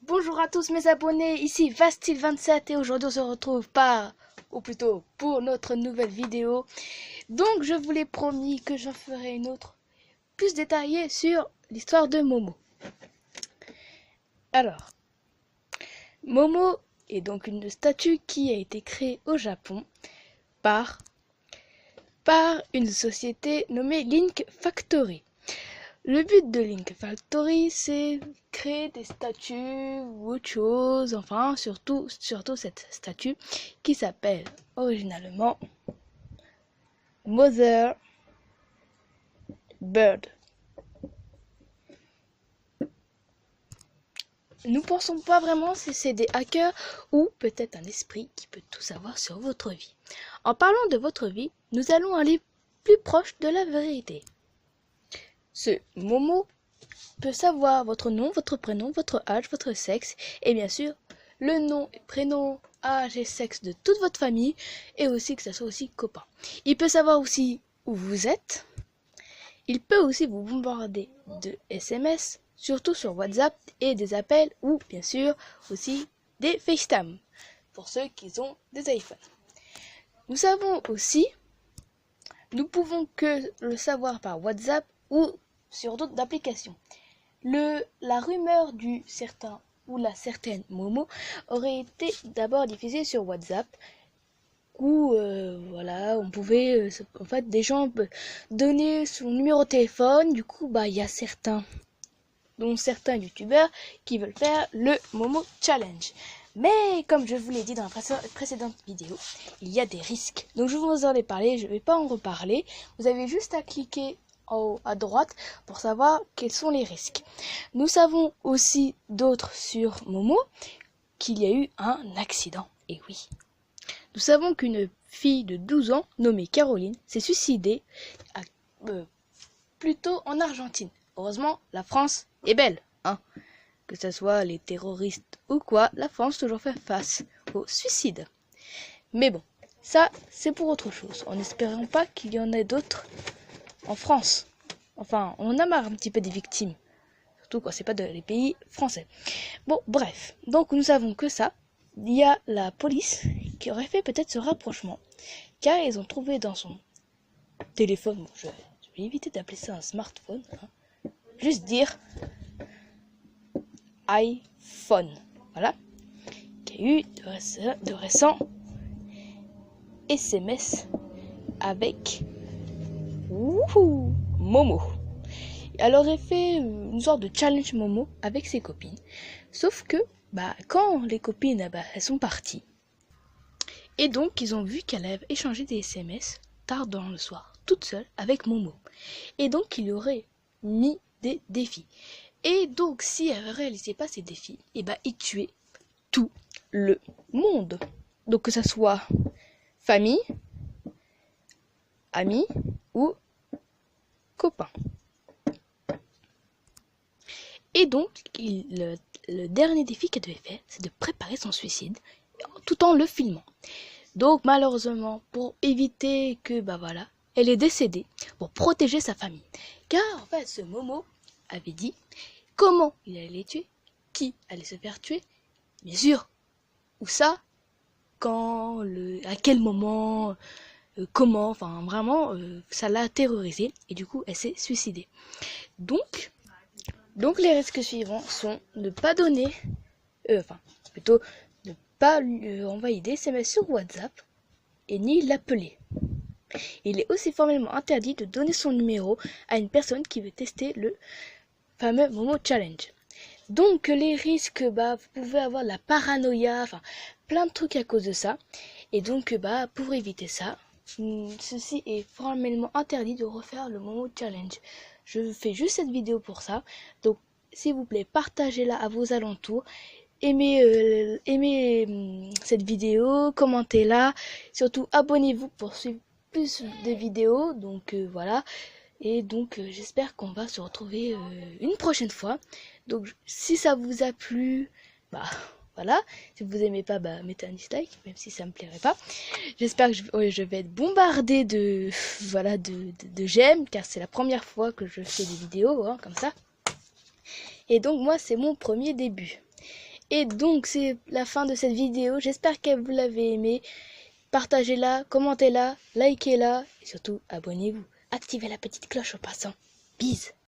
Bonjour à tous mes abonnés, ici Vastil27 et aujourd'hui on se retrouve ou plutôt pour notre nouvelle vidéo. Donc je vous l'ai promis que j'en ferai une autre plus détaillée sur l'histoire de Momo. Alors, Momo est donc une statue qui a été créée au Japon par une société nommée Link Factory. Le but de Link Factory, c'est créer des statues ou autre chose, enfin surtout cette statue qui s'appelle originalement Mother Bird. Nous pensons pas vraiment si c'est des hackers ou peut-être un esprit qui peut tout savoir sur votre vie. En parlant de votre vie, nous allons aller plus proche de la vérité. Ce Momo peut savoir votre nom, votre prénom, votre âge, votre sexe et bien sûr le nom, prénom, âge et sexe de toute votre famille et aussi que ça soit aussi copain. Il peut savoir aussi où vous êtes. Il peut aussi vous bombarder de SMS, surtout sur WhatsApp et des appels ou bien sûr aussi des FaceTime pour ceux qui ont des iPhones. Nous savons aussi, nous pouvons que le savoir par WhatsApp ou sur d'autres applications. La rumeur du certain ou la certaine Momo aurait été d'abord diffusée sur WhatsApp où voilà, on pouvait en fait des gens donner son numéro de téléphone. Du coup, il y a certains youtubeurs qui veulent faire le Momo Challenge. Mais comme je vous l'ai dit dans la précédente vidéo, il y a des risques. Donc je vous en ai parlé, je ne vais pas en reparler. Vous avez juste à cliquer en haut à droite pour savoir quels sont les risques. Nous savons aussi d'autres sur Momo qu'il y a eu un accident. Et oui. Nous savons qu'une fille de 12 ans nommée Caroline s'est suicidée plutôt en Argentine. Heureusement, la France est belle, hein. Que ce soit les terroristes ou quoi, la France toujours fait face au suicide. Mais bon, ça c'est pour autre chose. En espérant pas qu'il y en ait d'autres en France. Enfin, on en a marre un petit peu des victimes. Surtout quand c'est pas les pays français. Bon, bref. Donc nous savons que ça. Il y a la police qui aurait fait peut-être ce rapprochement. Car ils ont trouvé dans son téléphone, bon, je vais éviter d'appeler ça un smartphone. Hein. Juste dire iPhone. Voilà. Qu'il y a eu de récents SMS avec Momo. Elle aurait fait une sorte de challenge Momo avec ses copines. Sauf que, quand les copines, elles sont parties. Et donc, ils ont vu qu'elle avait échangé des SMS tard dans le soir, toute seule, avec Momo. Et donc, il aurait mis des défis. Et donc, si elle ne réalisait pas ces défis, il tuait tout le monde. Donc, que ça soit famille, amis ou copains. Et donc, le dernier défi qu'elle devait faire, c'est de préparer son suicide tout en le filmant. Donc, malheureusement, pour éviter que, elle est décédée, pour protéger sa famille. Car, en fait, ce Momo avait dit comment il allait les tuer, qui allait se faire tuer, bien sûr, où ça, quand, à quel moment, comment, enfin, vraiment, ça l'a terrorisée, et du coup, elle s'est suicidée. Donc, les risques suivants sont ne pas donner, plutôt ne pas lui envoyer des SMS sur WhatsApp et ni l'appeler. Il est aussi formellement interdit de donner son numéro à une personne qui veut tester le fameux Momo Challenge. Donc les risques, vous pouvez avoir de la paranoïa, enfin plein de trucs à cause de ça. Et donc pour éviter ça, ceci est formellement interdit de refaire le Momo Challenge. Je fais juste cette vidéo pour ça. Donc s'il vous plaît, partagez-la à vos alentours. Aimez cette vidéo, commentez-la. Surtout abonnez-vous pour suivre plus de vidéos. Donc voilà. Et donc j'espère qu'on va se retrouver une prochaine fois. Donc si ça vous a plu, voilà. Si vous aimez pas, mettez un dislike, même si ça me plairait pas. J'espère que je vais être bombardée de j'aime, car c'est la première fois que je fais des vidéos comme ça. Et donc moi c'est mon premier début. Et donc c'est la fin de cette vidéo. J'espère que vous l'avez aimée. Partagez-la, commentez-la, likez-la et surtout abonnez-vous. Activez la petite cloche en passant. Bisous.